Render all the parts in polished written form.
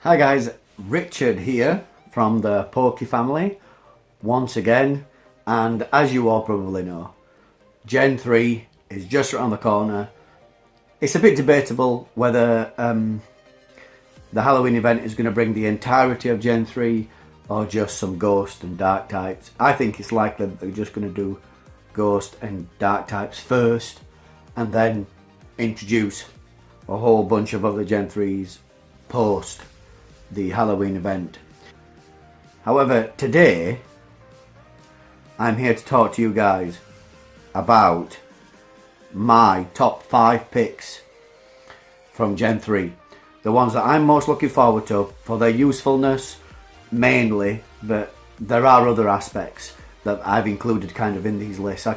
Hi guys, Richard here from the Pokéfamily once again, and as you all probably know, Gen 3 is just around the corner. It's a bit debatable whether the Halloween event is going to bring the entirety of Gen 3 or just some Ghost and Dark types. I think it's likely that they're just going to do Ghost and Dark types first and then introduce a whole bunch of other Gen 3s post the Halloween event. However, today I'm here to talk to you guys about my top 5 picks from Gen 3. The ones that I'm most looking forward to for their usefulness mainly, but there are other aspects that I've included kind of in these lists.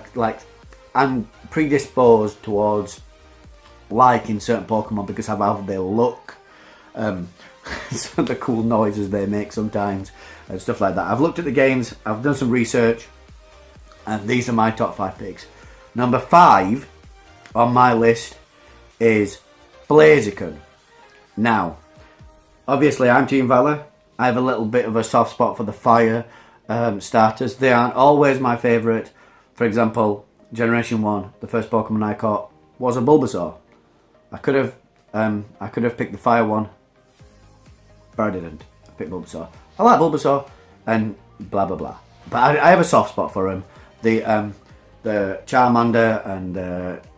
I'm predisposed towards liking certain Pokemon because of how they look, some of the cool noises they make sometimes and stuff like that. I've looked at the games, I've done some research, and these are my top 5 picks. Number 5 on my list is Blaziken. Now, obviously I'm Team Valor. I have a little bit of a soft spot for the fire starters. They aren't always my favourite. For example, Generation 1, the first Pokemon I caught was a Bulbasaur. I could have picked the fire one, but I didn't. I picked Bulbasaur. I like Bulbasaur and blah blah blah. But I have a soft spot for him. The Charmander and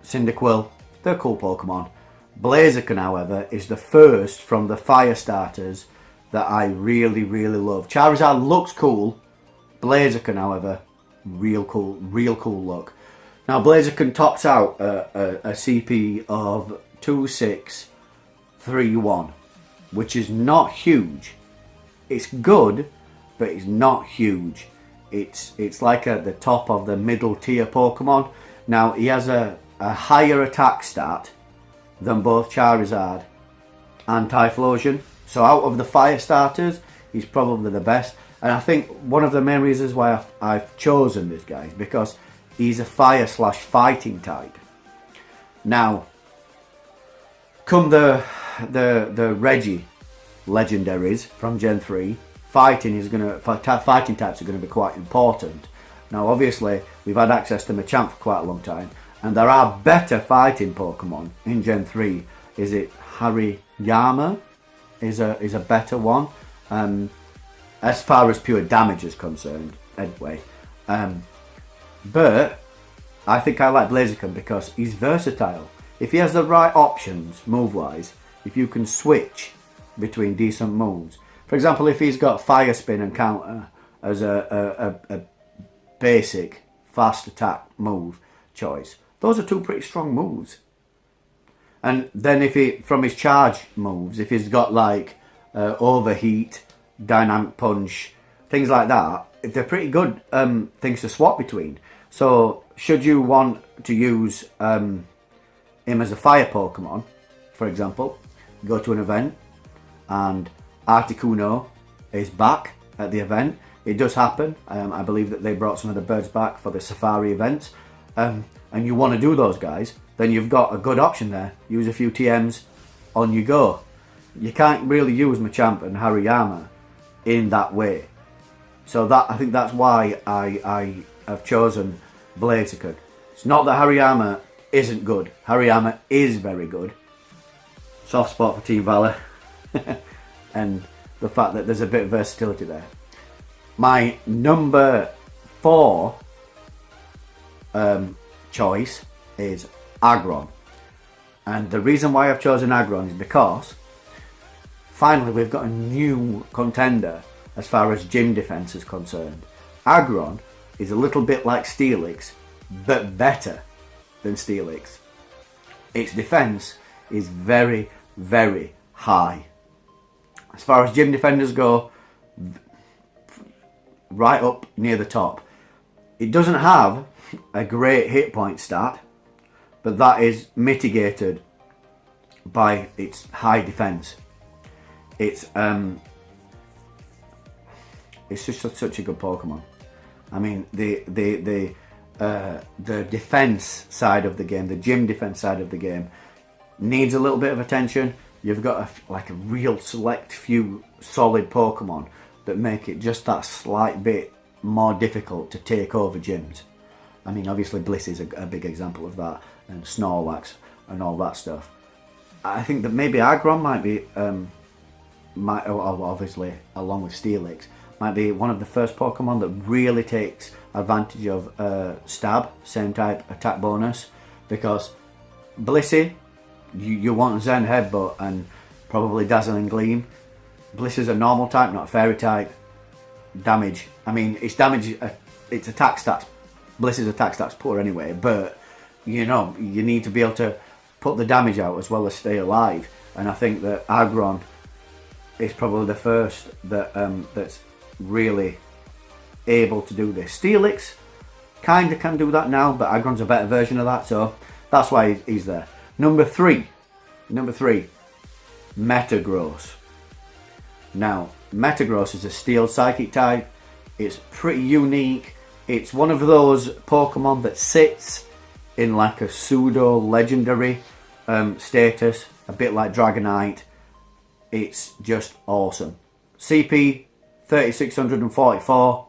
Cyndaquil, they're cool Pokemon. Blaziken, however, is the first from the fire starters that I really love. Charizard looks cool. Blaziken, however, real cool look. Now Blaziken tops out a CP of 2631, which is not huge. It's good, but it's not huge. It's like at the top of the middle tier Pokemon. Now he has a higher attack stat than both Charizard and Typhlosion. So out of the fire starters, he's probably the best. And I think one of the main reasons why I've chosen this guy is because he's a fire/fighting type. Now, come the Reggie legendaries from Gen 3, fighting types are gonna be quite important. Now, obviously, we've had access to Machamp for quite a long time, and there are better fighting Pokemon in Gen 3. Is it Hariyama? Is a better one, as far as pure damage is concerned, anyway. But I think I like Blaziken because he's versatile. If he has the right options move-wise, if you can switch between decent moves. For example, if he's got Fire Spin and Counter as a basic fast attack move choice, those are two pretty strong moves. And then if he, from his charge moves, if he's got like Overheat, Dynamic Punch, things like that, they're pretty good things to swap between. So should you want to use him as a fire Pokemon, for example, go to an event and Articuno is back at the event. It does happen. I believe that they brought some of the birds back for the Safari event. And you want to do those guys, then you've got a good option there. Use a few TMs, on you go. You can't really use Machamp and Hariyama in that way. So I think that's why I have chosen Blaziken. It's not that Hariyama isn't good. Hariyama is very good. Soft spot for Team Valor. And the fact that there's a bit of versatility there. My number 4 choice is Agron. And the reason why I've chosen Agron is because finally we've got a new contender as far as gym defense is concerned. Agron is a little bit like Steelix, but better than Steelix. Its defense is very high. As far as gym defenders go, right up near the top. It doesn't have a great hit point stat, but that is mitigated by its high defense. It's just such a good Pokemon. I mean, the defense side of the game, the gym defense side of the game, needs a little bit of attention, you've got like a real select few solid Pokemon that make it just that slight bit more difficult to take over gyms. I mean, obviously Bliss is a big example of that, and Snorlax and all that stuff. I think that maybe Agron might be, obviously along with Steelix, might be one of the first Pokemon that really takes advantage of Stab, same type attack bonus, because Blissey, you want Zen Headbutt and probably Dazzling Gleam. Bliss is a normal type, not a fairy type. Damage, I mean, it's damage, it's attack stats. Bliss's attack stats poor anyway, but you know, you need to be able to put the damage out as well as stay alive. And I think that Agron is probably the first that that's really able to do this. Steelix kind of can do that now, but Agron's a better version of that, so that's why he's there. Number three, Metagross. Now, Metagross is a Steel Psychic type. It's pretty unique. It's one of those Pokemon that sits in like a pseudo legendary status, a bit like Dragonite. It's just awesome. CP 3644.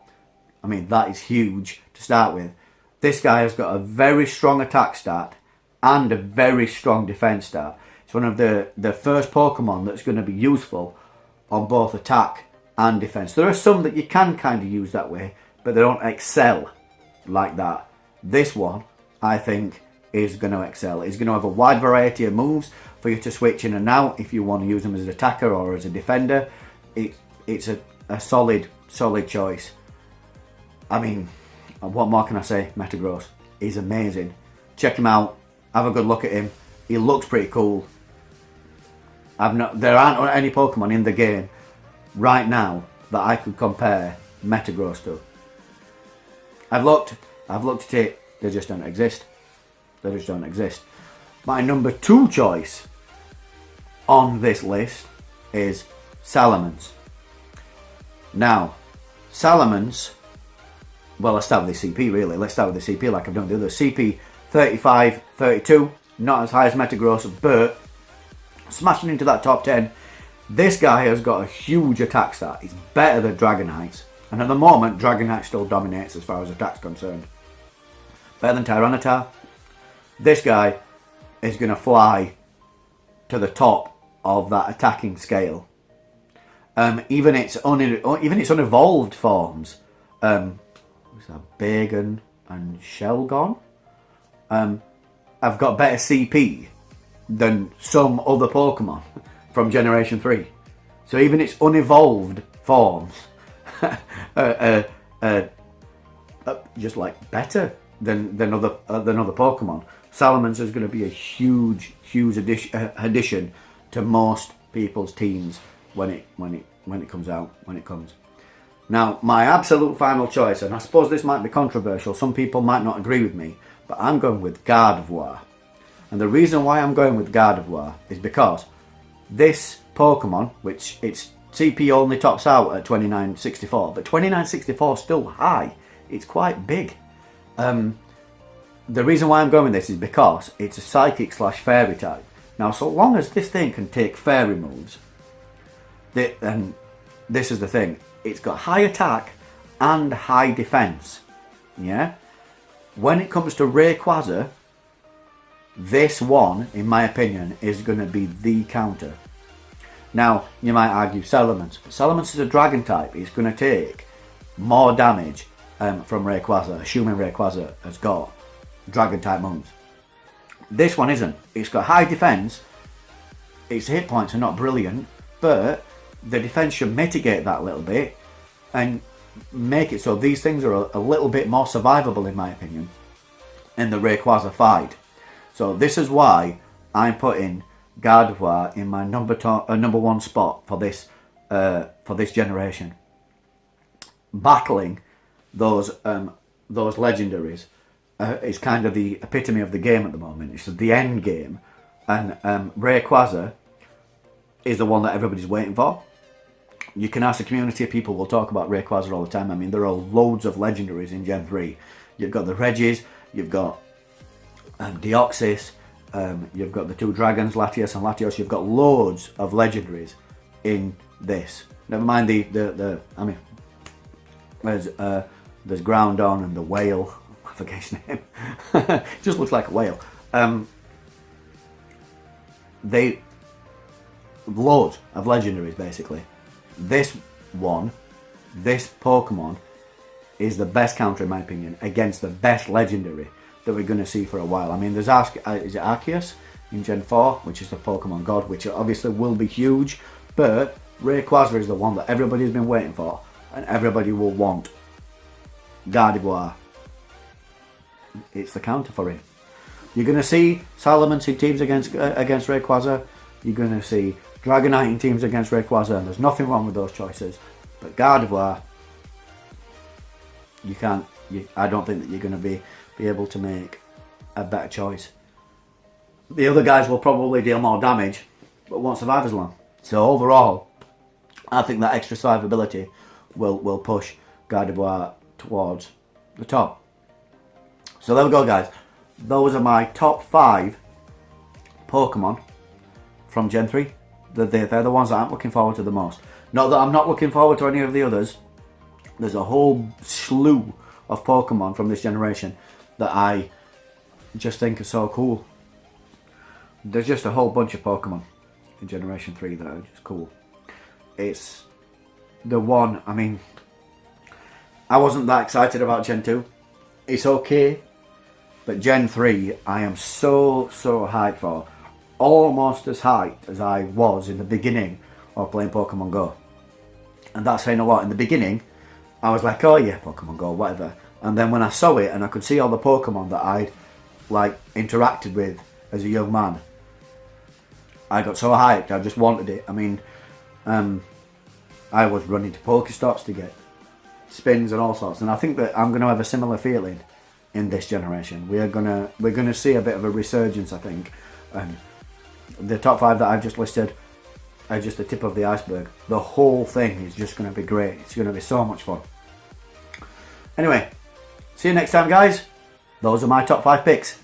I mean, that is huge to start with. This guy has got a very strong attack stat and a very strong defense stat. It's one of the first Pokemon that's going to be useful on both attack and defense. There are some that you can kind of use that way, but they don't excel like that. This one, I think, is going to excel. It's going to have a wide variety of moves for you to switch in and out if you want to use them as an attacker or as a defender. It's a solid choice. I mean, what more can I say? Metagross is amazing. Check him out. Have a good look at him. He looks pretty cool. There aren't any Pokemon in the game right now that I could compare Metagross to. I've looked at it. They just don't exist. They just don't exist. My number 2 choice on this list is Salamence. Now, Salamence, well, let's start with the CP really. Let's start with the CP like I've done with the other. CP 35, 32, not as high as Metagross, but smashing into that top 10. This guy has got a huge attack stat. He's better than Dragonite. And at the moment, Dragonite still dominates as far as attack's concerned. Better than Tyranitar. This guy is going to fly to the top of that attacking scale. Even its unevolved forms, Bagon and Shelgon, have got better CP than some other Pokemon from Generation 3. So even its unevolved forms just like better than other Pokemon. Salamence is going to be a huge addition to most people's teams when it comes. Now, my absolute final choice, and I suppose this might be controversial, some people might not agree with me, but I'm going with Gardevoir. And the reason why I'm going with Gardevoir is because this Pokemon, which its CP only tops out at 2964, but 2964 is still high. It's quite big. The reason why I'm going with this is because it's a Psychic / Fairy type. Now, so long as this thing can take Fairy moves, and this is the thing, it's got high attack and high defense. Yeah? When it comes to Rayquaza, this one, in my opinion, is going to be the counter. Now, you might argue Salamence, but Salamence is a dragon type. It's going to take more damage from Rayquaza, assuming Rayquaza has got dragon type moves. This one isn't. It's got high defense. Its hit points are not brilliant, but the defense should mitigate that a little bit and make it so these things are a little bit more survivable, in my opinion, in the Rayquaza fight. So this is why I'm putting Gardevoir in my number 1 spot for this generation. Battling those legendaries is kind of the epitome of the game at the moment. It's the end game, and Rayquaza is the one that everybody's waiting for. You can ask the community of people will talk about Rayquaza all the time. I mean, there are loads of legendaries in Gen 3. You've got the Regis, you've got Deoxys, You've got the two dragons, Latios and Latios. You've got loads of legendaries in this. Never mind I mean, there's Groundon and the whale. I forget his name. Just looks like a whale. They loads of legendaries basically. This Pokemon is the best counter in my opinion against the best legendary that we're going to see for a while. I mean, there's is it Arceus in Gen 4, which is the Pokemon God, which obviously will be huge, but Rayquaza is the one that everybody's been waiting for and everybody will want. Gardevoir, it's the counter for him. You're going to see Salamence in teams against Rayquaza. You're going to see Dragonite in teams against Rayquaza, and there's nothing wrong with those choices. But Gardevoir, I don't think that you're going to be able to make a better choice. The other guys will probably deal more damage, but won't survive as long. So overall, I think that extra survivability will push Gardevoir towards the top. So there we go, guys. Those are my top 5 Pokemon from Gen 3. They're the ones that I'm looking forward to the most. Not that I'm not looking forward to any of the others. There's a whole slew of Pokemon from this generation that I just think are so cool. There's just a whole bunch of Pokemon in Generation 3 that are just cool. It's the one, I mean, I wasn't that excited about Gen 2. It's okay, but Gen 3 I am so hyped for. Almost as hyped as I was in the beginning of playing Pokemon Go. And that's saying a lot. In the beginning, I was like, oh yeah, Pokemon Go, whatever. And then when I saw it and I could see all the Pokemon that I'd interacted with as a young man, I got so hyped, I just wanted it. I mean, I was running to Pokestops to get spins and all sorts. And I think that I'm going to have a similar feeling in this generation. We're gonna see a bit of a resurgence, I think. The top 5 that I've just listed are just the tip of the iceberg. The whole thing is just going to be great. It's going to be so much fun. Anyway, see you next time, guys. Those are my top 5 picks.